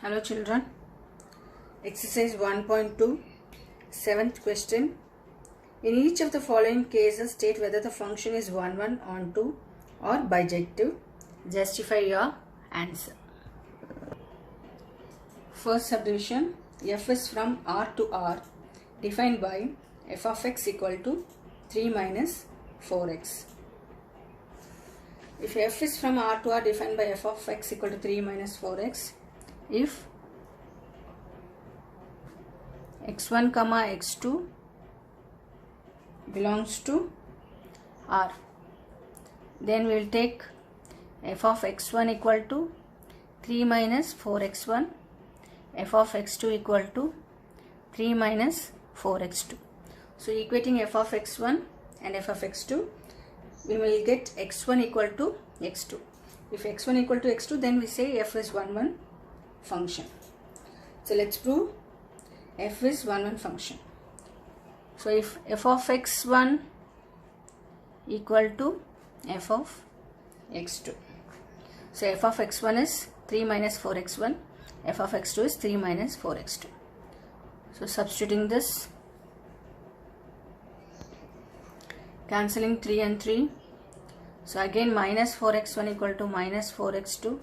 Hello children, exercise 1.2, 7th question. In each of the following cases, state whether the function is 1, 1, onto or bijective. Justify your answer. First subdivision, f is from R to R, defined by f of x equal to 3 minus 4x. If f is from R to R, defined by f of x equal to 3 minus 4x, if x1 comma x2 belongs to R, then we will take f of x1 equal to 3 minus 4x1, f of x2 equal to 3 minus 4x2. So equating f of x1 and f of x2, we will get x1 equal to x2. If x1 equal to x2, then we say f is 1, 1 function. So let's prove f is 1, 1 function. So if f of x1 equal to f of x2, so f of x1 is 3 minus 4x1, f of x2 is 3 minus 4x2. So substituting this, cancelling 3 and 3, so again minus 4x1 equal to minus 4x2,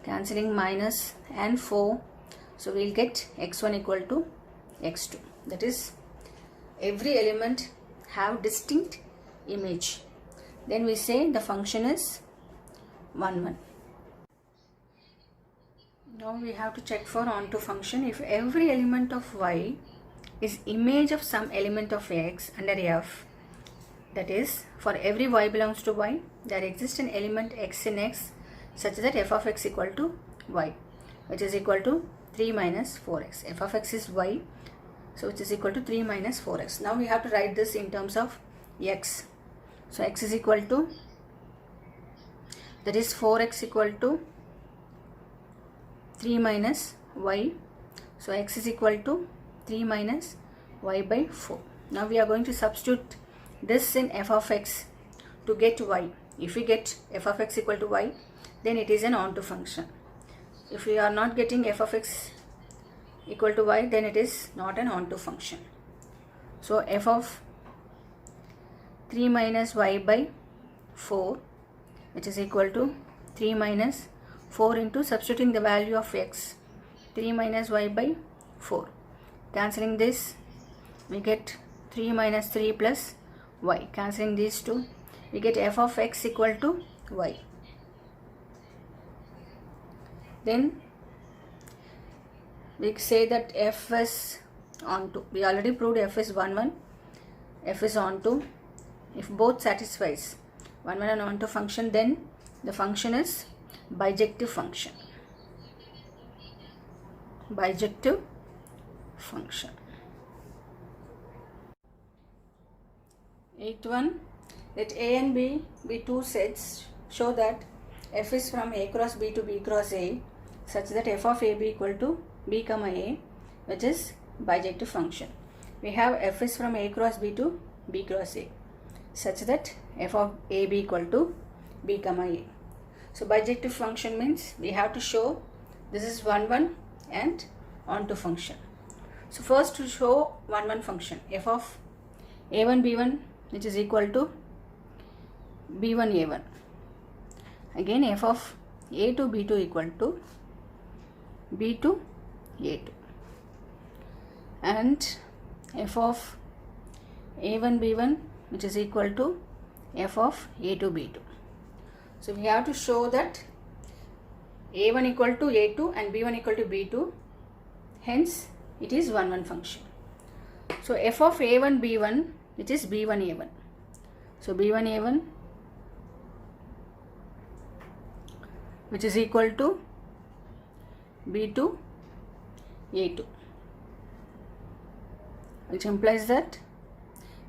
cancelling minus and 4, so we will get x1 equal to x2. That is, every element have distinct image. Then we say the function is 1, 1. Now we have to check for onto function. If every element of y is image of some element of x under f, that is, for every y belongs to y, there exists an element x in x such that f of x equal to y, which is equal to 3 minus 4x. f of x is y, so which is equal to 3 minus 4x. Now we have to write this in terms of x. So x is equal to, that is 4x equal to 3 minus y. So x is equal to 3 minus y by 4. Now we are going to substitute this in f of x to get y. If we get f of x equal to y, then it is an onto function. If we are not getting f of x equal to y, then it is not an onto function. So f of 3 minus y by 4, which is equal to 3 minus 4 into substituting the value of x, 3 minus y by 4. Cancelling this, we get 3 minus 3 plus y. Cancelling these two, we get f of x equal to y. Then we say that f is onto. We already proved f is 1, 1, f is onto. If both satisfies 1, 1 and onto function, then the function is bijective function. Bijective function. 8th one, let A and B be two sets. Show that f is from A cross B to B cross A such that f of AB equal to B comma A, which is bijective function. We have f is from A cross B to B cross A such that f of AB equal to B comma A. So bijective function means we have to show this is 1, 1 and onto function. So first to show 1, 1 function, f of A1 B1, which is equal to B1 A1. Again f of A2 B2 equal to B2 A2. And f of A1 B1, which is equal to f of A2 B2. So we have to show that A1 equal to A2 and B1 equal to B2. Hence it is 1, 1 function. So f of A1 B1, which is B1 A1. So B1 A1, which is equal to B2 A2, which implies that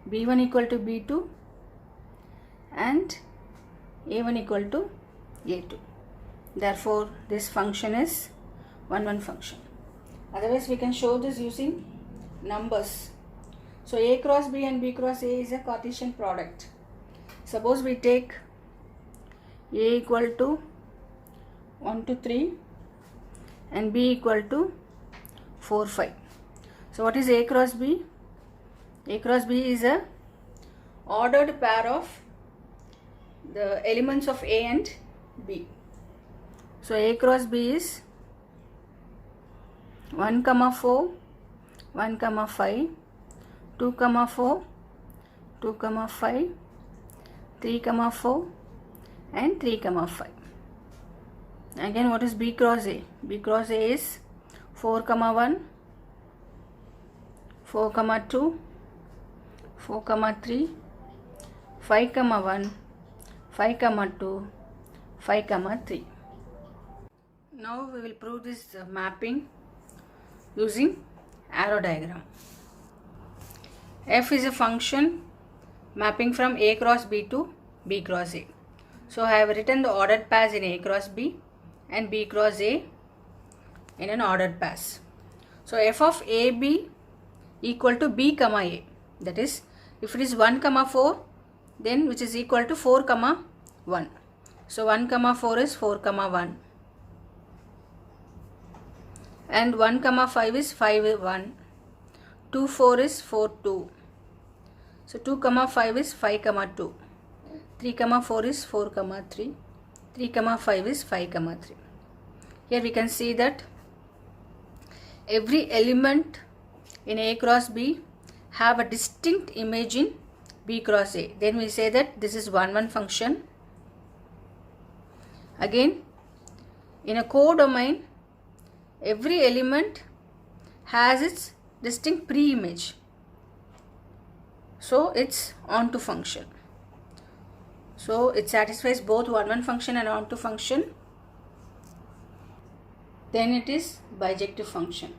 B1 equal to B2 and A1 equal to A2. Therefore this function is 1, 1 function. Otherwise we can show this using numbers. So A cross B and B cross A is a Cartesian product. Suppose we take A equal to 1 to 3 and B equal to 4, 5. So what is A cross B? A cross B is a ordered pair of the elements of A and B. So A cross B is 1, 4, 1, 5, 2, 4, 2, 5, 3, 4 and 3, 5. Again, what is B cross A? B cross A is 4, 1, 4, 2, 4, 3, 5, 1, 5, 2, 5, 3. Now we will prove this mapping using arrow diagram. F is a function mapping from A cross B to B cross A. So I have written the ordered pairs in A cross B and B cross A in an ordered pairs. So f of AB equal to B comma A. That is, if it is 1, 4, then which is equal to 4, 1. So 1, 4 is 4, 1. And 1, 5 is 5, 1. 2, 4 is 4, 2. So 2, 5 is 5, 2. 3, 4 is 4, 3. 3, 5 is 5, 3. Here we can see that every element in A cross B have a distinct image in B cross A. Then we say that this is 1, 1 function. Again, in a codomain, every element has its distinct pre-image. So it's onto function. So it satisfies both 1, 1 function and onto function. Then it is bijective function.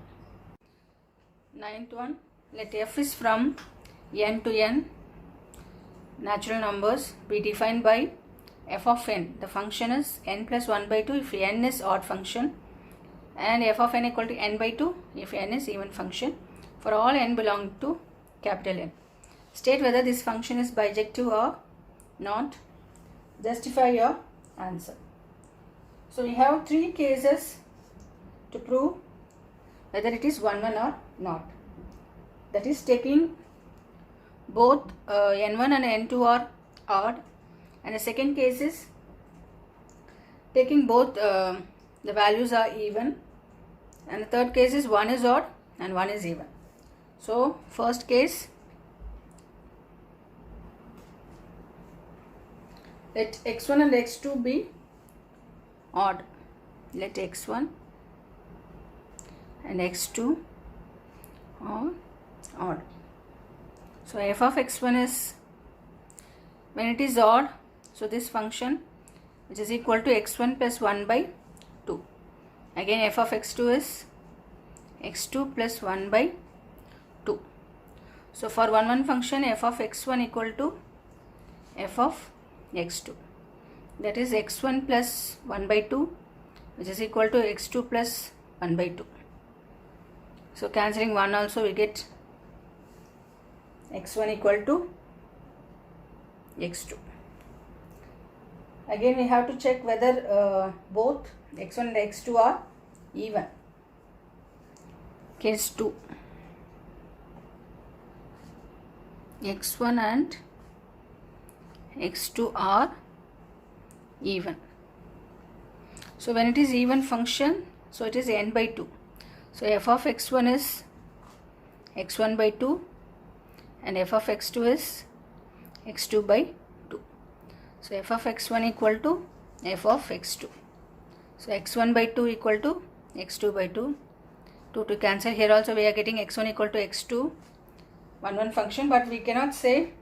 9th one, let f is from n to n natural numbers be defined by f of n. The function is n plus 1 by 2 if n is odd function, and f of n equal to n by 2 if n is even function for all n belong to capital N. State whether this function is bijective or not. Justify your answer. So we have 3 cases to prove whether it is 1, 1 or not. That is, taking both n1 and n2 are odd, and the second case is taking both the values are even, and the third case is 1 is odd and 1 is even. So first case, let x1 and x2 be odd. Let x1 and x2 are odd. So f of x1 is, when it is odd, so this function which is equal to x1 plus 1 by 2. Again f of x2 is x2 plus 1 by 2. So for 1, 1 function, f of x1 equal to f of x2. That is x1 plus 1 by 2 which is equal to x2 plus 1 by 2. So cancelling 1 also, we get x1 equal to x2. Again we have to check whether both x1 and x2 are even. Case 2. x1 and x2 are even. So when it is even function, so it is n by 2. So f of x1 is x1 by 2 and f of x2 is x2 by 2. So f of x1 equal to f of x2. So x1 by 2 equal to x2 by 2. 2 to cancel. Here also we are getting x1 equal to x2, 1, 1 function, but we cannot say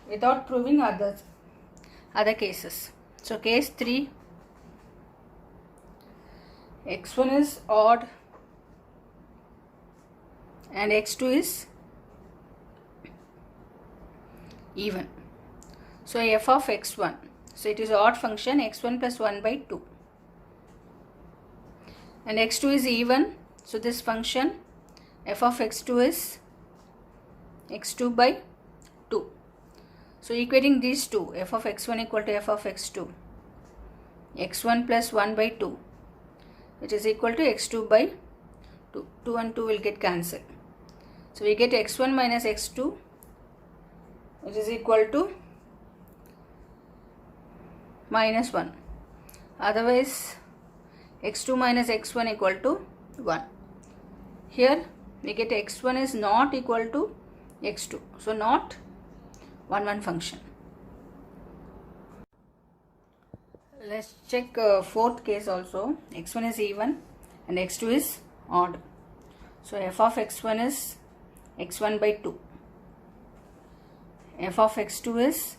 without proving other cases. So case 3, x1 is odd and x2 is even. So f of x1, so it is odd function, x1 plus 1 by 2, and x2 is even, so this function f of x2 is x2 by 2. So equating these two, f of x1 equal to f of x2, x1 plus 1 by 2 it is equal to x2 by 2. 2 and 2 will get cancelled. So we get x1 minus x2, which is equal to minus 1. Otherwise, x2 minus x1 equal to 1. Here we get x1 is not equal to x2. So not 1 function. Let's check fourth case also. x1 is even and x2 is odd. So f of x1 is x1 by 2. F of x2 is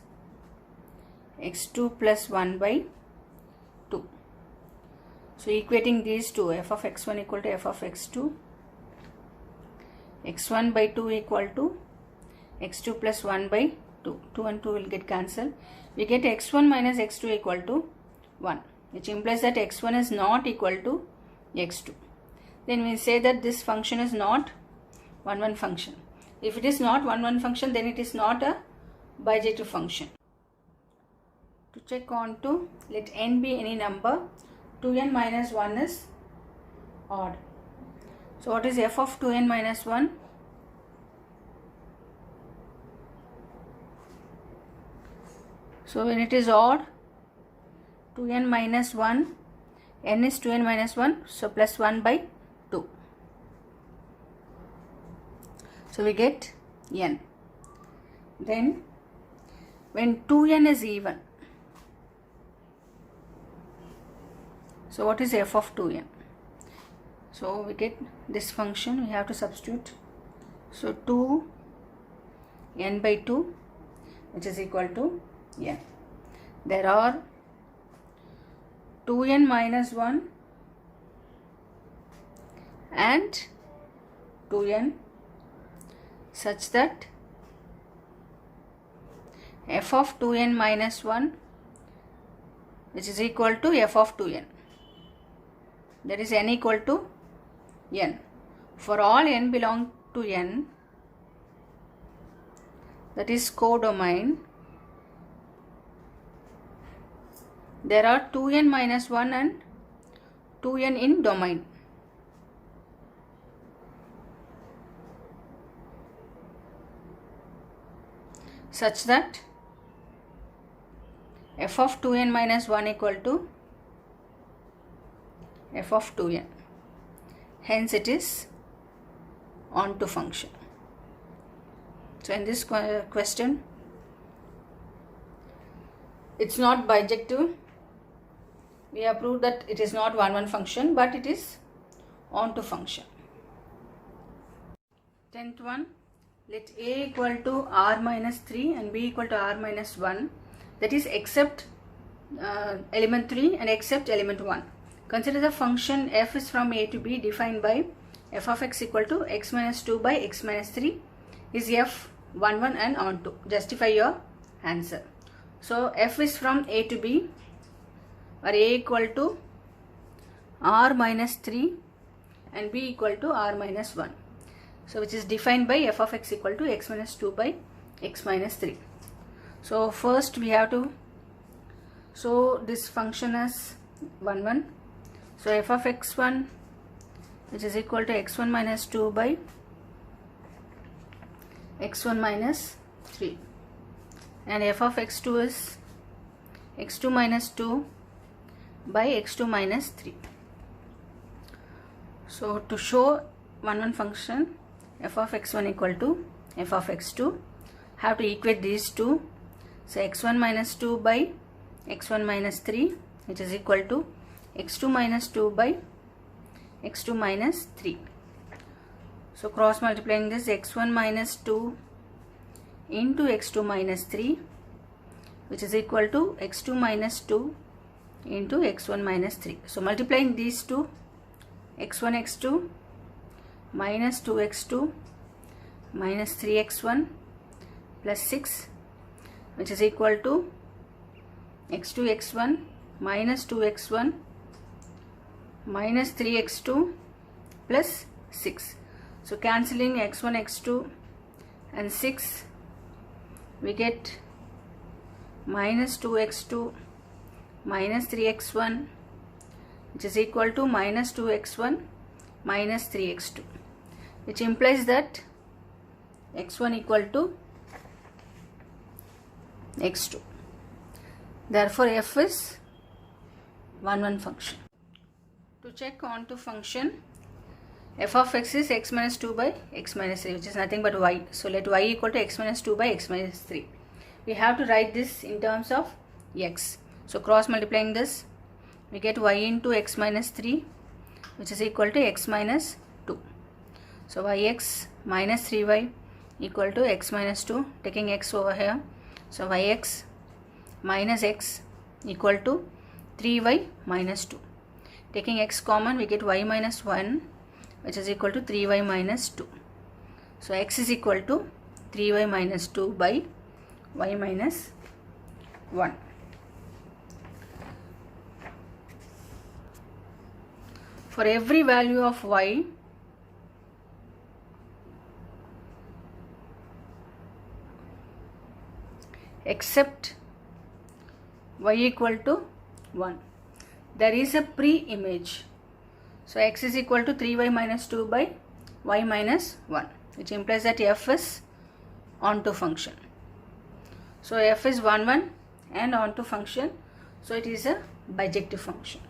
x2 plus 1 by 2. So equating these two, f of x1 equal to f of x2, x1 by 2 equal to x2 plus 1 by 2. 2 and 2 will get cancelled. We get x1 minus x2 equal to 1, which implies that x1 is not equal to x2. Then we say that this function is not 1 function. If it is not 1 function, then it is not a bijective function. To check on to, let n be any number, 2n minus 1 is odd. So what is f of 2n minus 1? So when it is odd, 2n minus 1, n is 2n minus 1, so plus 1 by 2. So we get n. Then when 2n is even, so what is f of 2n? So we get this function, we have to substitute. So 2n by 2, which is equal to n. There are 2n minus 1 and 2n such that f of 2n minus 1, which is equal to f of 2n. That is n equal to n. For all n belong to n, that is codomain, there are 2n minus 1 and 2n in domain. Such that f of 2n minus 1 equal to f of 2n. Hence it is onto function. So in this question, it's not bijective. We have proved that it is not 1 function, but it is onto function. 10th one, let a equal to r minus 3 and b equal to r minus 1, that is except element 3 and except element 1. Consider the function f is from a to b defined by f of x equal to x minus 2 by x minus 3 is f 1 and onto. Justify your answer. So f is from a to b, or a equal to r minus 3 and b equal to r minus 1. So which is defined by f of x equal to x minus 2 by x minus 3. So first we have to show this function as 1. So f of x1, which is equal to x1 minus 2 by x1 minus 3, and f of x2 is x2 minus 2 by x2 minus 3. So to show 1 function, f of x1 equal to f of x2, have to equate these two. So x1 minus 2 by x1 minus 3, which is equal to x2 minus 2 by x2 minus 3. So cross multiplying this, x1 minus 2 into x2 minus 3, which is equal to x2 minus 2 into x1 minus 3. So multiplying these two, x1 x2 minus 2x2 minus 3x1 plus 6, which is equal to x2 x1 minus 2x1 minus 3x2 plus 6. So cancelling x1 x2 and 6, we get minus 2x2 minus 3x1 which is equal to minus 2x1 minus 3x2, which implies that x1 equal to x2. Therefore f is 1 function. To check onto function, f of x is x minus 2 by x minus 3, which is nothing but y. So let y equal to x minus 2 by x minus 3. We have to write this in terms of x. So cross multiplying this, we get y into x minus 3, which is equal to x minus 2. So yx minus 3y equal to x minus 2, taking x over here. So yx minus x equal to 3y minus 2. Taking x common, we get y minus 1, which is equal to 3y minus 2. So x is equal to 3y minus 2 by y minus 1. For every value of y, except y equal to 1, there is a pre-image. So x is equal to 3y minus 2 by y minus 1, which implies that f is onto function. So f is 1 1 and onto function, so it is a bijective function.